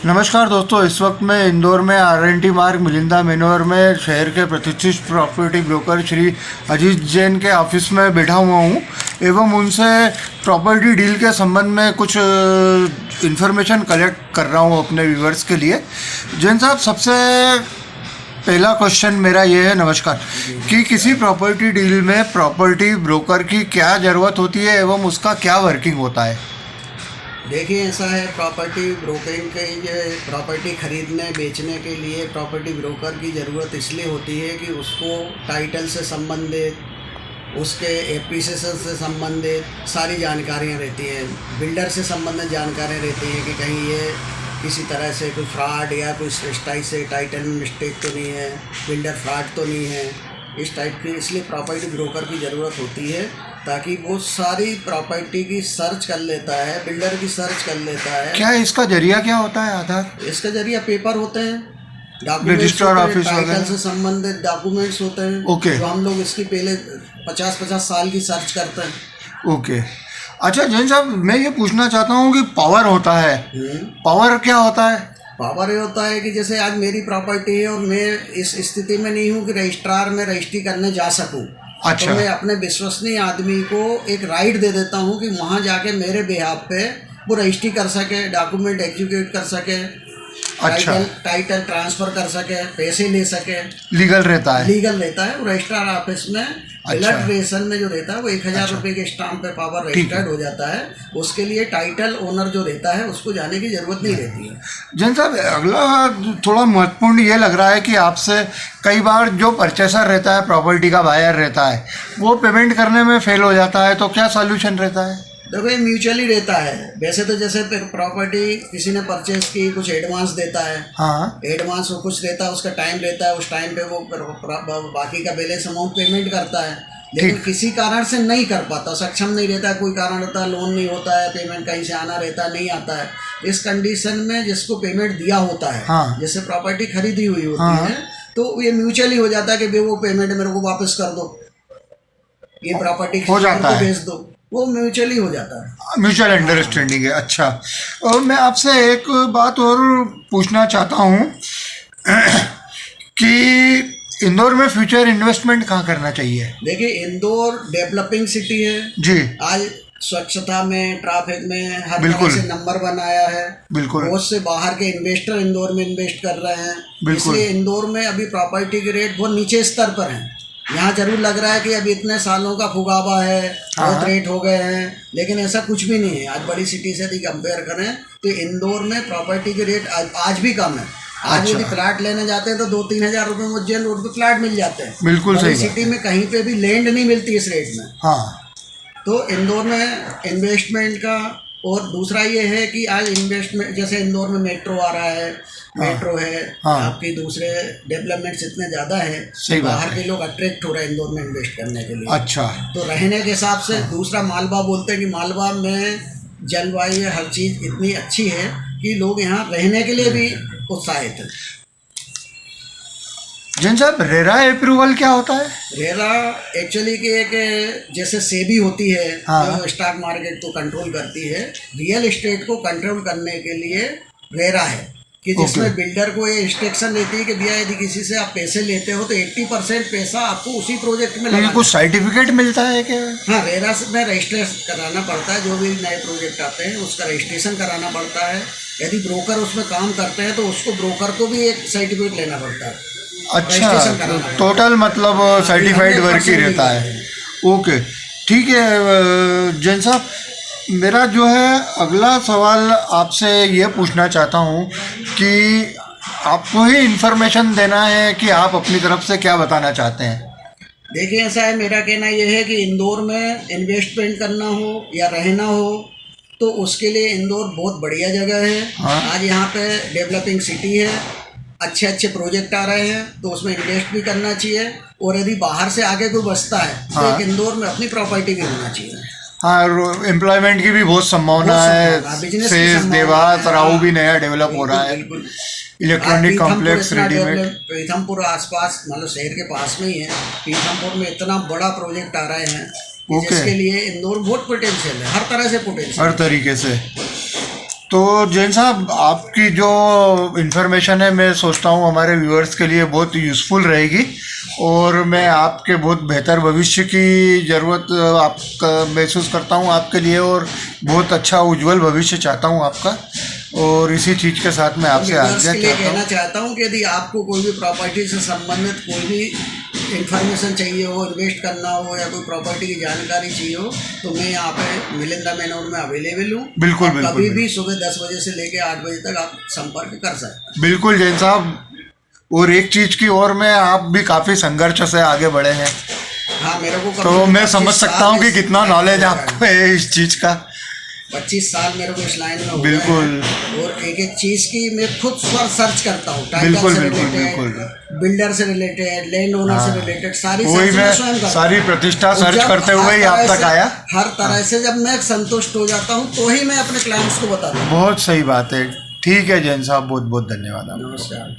नमस्कार दोस्तों, इस वक्त मैं इंदौर में आर.एन.टी मार्ग मिलिंदा मेनोर में शहर के प्रतिष्ठित प्रॉपर्टी ब्रोकर श्री अजीत जैन के ऑफिस में बैठा हुआ हूँ एवं उनसे प्रॉपर्टी डील के संबंध में कुछ इन्फॉर्मेशन कलेक्ट कर रहा हूँ अपने व्यूअर्स के लिए। जैन साहब, सबसे पहला क्वेश्चन मेरा ये है, नमस्कार, कि किसी प्रॉपर्टी डील में प्रॉपर्टी ब्रोकर की क्या ज़रूरत होती है एवं उसका क्या वर्किंग होता है? देखिए, ऐसा है, प्रॉपर्टी ब्रोकरिंग के ये प्रॉपर्टी ख़रीदने बेचने के लिए प्रॉपर्टी ब्रोकर की ज़रूरत इसलिए होती है कि उसको टाइटल से संबंधित, उसके एप्रिसिएशन से संबंधित सारी जानकारियाँ रहती हैं, बिल्डर से संबंधित जानकारियाँ रहती हैं कि कहीं ये किसी तरह से कोई फ्रॉड या कोई इस टाइप से टाइटल में मिस्टेक तो नहीं है, बिल्डर फ्रॉड तो नहीं है, इस टाइप की। इसलिए प्रॉपर्टी ब्रोकर की ज़रूरत होती है ताकि वो सारी प्रॉपर्टी की सर्च कर लेता है, बिल्डर की सर्च कर लेता है। क्या इसका जरिया क्या होता है? आधार? इसका जरिया पेपर होते हैं, रजिस्टर्ड ऑफिस, टाइटल से संबंधित डॉक्यूमेंट्स होते हैं। ओके। तो हम लोग इसकी पहले 50-50 साल की सर्च करते हैं। ओके। अच्छा जैन साहब, मैं ये पूछना चाहता हूँ कि पावर होता है, पावर क्या होता है? पावर ये होता है कि जैसे आज मेरी प्रॉपर्टी है और मैं इस स्थिति में नहीं हूँ कि रजिस्ट्रार में रजिस्ट्री करने जा सकूँ। अच्छा। तो मैं अपने विश्वसनीय आदमी को एक राइट दे देता हूँ कि वहाँ जाके मेरे बिहाफ पे वो रजिस्ट्री कर सके, डॉक्यूमेंट एग्जीक्यूट कर सके, अच्छा, टाइटल ट्रांसफ़र कर सके, पैसे ले सके। लीगल रहता है? लीगल रहता है। रजिस्ट्रार ऑफिस में ब्लड रेशन में जो रहता है वो 1000 रुपये के स्टाम्प पे पावर रजिस्टर्ड हो जाता है। उसके लिए टाइटल ओनर जो रहता है उसको जाने की ज़रूरत नहीं रहती है। जैन साहब, अगला थोड़ा महत्वपूर्ण ये लग रहा है कि आपसे कई बार जो परचेसर रहता है, प्रॉपर्टी का बायर रहता है, वो पेमेंट करने में फेल हो जाता है, तो क्या सॉल्यूशन रहता है? देखो, ये म्यूचुअली रहता है। वैसे तो जैसे प्रॉपर्टी किसी ने परचेज की, कुछ एडवांस देता है। हाँ, एडवांस वो कुछ रहता है, उसका टाइम रहता है, उस टाइम पे वो बाकी का बैलेंस अमाउंट पेमेंट करता है। लेकिन किसी कारण से नहीं कर पाता, सक्षम नहीं रहता है, कोई कारण रहता है, लोन नहीं होता है, पेमेंट कहीं से आना रहता है, नहीं आता है। इस कंडीशन में जिसको पेमेंट दिया होता है, हाँ, जैसे प्रॉपर्टी खरीदी हुई होती है, तो ये म्यूचुअली हो जाता है कि वो पेमेंट मेरे को वापस कर दो, ये प्रॉपर्टी हो जाता है, बेच दो। वो म्यूचुअली हो जाता है, म्यूचुअल अंडरस्टैंडिंग है। अच्छा, और मैं आपसे एक बात और पूछना चाहता हूँ कि इंदौर में फ्यूचर इन्वेस्टमेंट कहाँ करना चाहिए? देखिए, इंदौर डेवलपिंग सिटी है जी। आज स्वच्छता में, ट्रैफिक में हर तरह से नंबर बनाया है। बिल्कुल। बहुत से बाहर के इन्वेस्टर इंदौर में इन्वेस्ट कर रहे हैं। इसलिए इंदौर में अभी प्रॉपर्टी के रेट बहुत नीचे स्तर पर हैं। यहाँ जरूर लग रहा है कि अब इतने सालों का फुगावा है, बहुत रेट हो गए हैं, लेकिन ऐसा कुछ भी नहीं है। आज बड़ी सिटी से यदि कंपेयर करें तो इंदौर में प्रॉपर्टी के रेट आज भी कम है। आज यदि फ्लैट लेने जाते हैं तो 2-3 हज़ार रुपये में उज्जैन रोड पे फ्लैट मिल जाते हैं। बिल्कुल सही। सिटी में कहीं पे भी लैंड नहीं मिलती इस रेट में। हाँ। तो इंदौर में इन्वेस्टमेंट का, और दूसरा ये है कि आज इन्वेस्टमेंट, जैसे इंदौर में मेट्रो आ रहा है, मेट्रो है, आपके दूसरे डेवलपमेंट्स इतने ज़्यादा है, बाहर के लोग अट्रैक्ट हो रहे हैं इंदौर में इन्वेस्ट करने के लिए। अच्छा। तो रहने के हिसाब से दूसरा मालवा बोलते हैं कि मालवा में जलवायु, हर चीज़ इतनी अच्छी है कि लोग यहाँ रहने के लिए भी उत्साहित है। जैन साहब, रेरा अप्रूवल क्या होता है? रेरा एक्चुअली कि एक जैसे सेबी होती है, जो स्टॉक मार्केट को कंट्रोल करती है, रियल एस्टेट को कंट्रोल करने के लिए रेरा है कि जिसमें बिल्डर को ये इंस्ट्रक्शन देती है कि भैया यदि किसी से आप पैसे लेते हो तो 80% पैसा आपको उसी प्रोजेक्ट में लगाना है। कुछ सर्टिफिकेट मिलता है क्या? हाँ, रेरा में रजिस्ट्रेशन कराना पड़ता है। जो भी नए प्रोजेक्ट आते हैं उसका रजिस्ट्रेशन कराना पड़ता है। यदि ब्रोकर उसमें काम करते हैं तो उसको, ब्रोकर को भी एक सर्टिफिकेट लेना पड़ता है। अच्छा, टोटल मतलब सर्टिफाइड वर्क ही रहता है। ओके, ठीक है। जैन साहब, मेरा जो है अगला सवाल आपसे ये पूछना चाहता हूँ कि आपको ही इन्फॉर्मेशन देना है कि आप अपनी तरफ से क्या बताना चाहते हैं? देखिए, ऐसा है, मेरा कहना ये है कि इंदौर में इन्वेस्टमेंट करना हो या रहना हो तो उसके लिए इंदौर बहुत बढ़िया जगह है। हाँ? आज यहाँ पे डेवलपिंग सिटी है, अच्छे अच्छे प्रोजेक्ट आ रहे हैं, तो उसमें इन्वेस्ट भी करना चाहिए। और यदि बाहर से आगे कोई बसता है तो एक इंदौर में अपनी प्रॉपर्टी भी होना चाहिए। हाँ, एम्प्लॉयमेंट की भी बहुत संभावना है। सेज, देवास, राऊ भी नया डेवलप हो रहा है। इलेक्ट्रॉनिक कॉम्प्लेक्स रेडीमेड पीथमपुर आसपास, मतलब शहर के पास में ही है। पीथमपुर में इतना बड़ा प्रोजेक्ट आ रहे हैं जिसके लिए इंदौर बहुत पोटेंशियल है, हर तरह से पोटेंशियल, हर तरीके से। तो जैन साहब, आपकी जो इन्फॉर्मेशन है मैं सोचता हूँ हमारे व्यूअर्स के लिए बहुत यूज़फुल रहेगी, और मैं आपके बहुत बेहतर भविष्य की ज़रूरत आपका महसूस करता हूँ आपके लिए, और बहुत अच्छा उज्जवल भविष्य चाहता हूँ आपका, और इसी चीज़ के साथ मैं आपसे आज्ञा कहना चाहता हूँ कि यदि आपको कोई भी प्रॉपर्टी से संबंधित कोई भी इन्फॉर्मेशन चाहिए हो, इन्वेस्ट करना हो या कोई प्रॉपर्टी की जानकारी चाहिए हो, तो मैं यहाँ पे मिलिंदा मैनोर में अवेलेबल हूँ। बिल्कुल कभी भी सुबह 10 बजे से लेकर 8 बजे तक आप संपर्क कर सकते हैं। बिल्कुल जैन साहब, और एक चीज़ की और में आप भी काफ़ी संघर्ष से आगे बढ़े हैं। हाँ, मेरे को तो मैं समझ सकता हूँ कि कितना नॉलेज आपको है इस चीज़ का। 25 साल मेरे को इस लाइन में हो बिल्कुल, और एक एक चीज़ की मैं खुद सर्च करता हूँ। बिल्कुल बिल्कुल बिल्कुल, बिल्डर से रिलेटेड, लैंड ओनर से रिलेटेड सारी सारी प्रतिष्ठा सर्च करते हुए ही आप तक आया। हर तरह से जब मैं संतुष्ट हो जाता हूँ तो ही मैं अपने क्लाइंट्स को बताता हूँ। बहुत सही बात है। ठीक है जैन साहब, बहुत बहुत धन्यवाद। नमस्कार।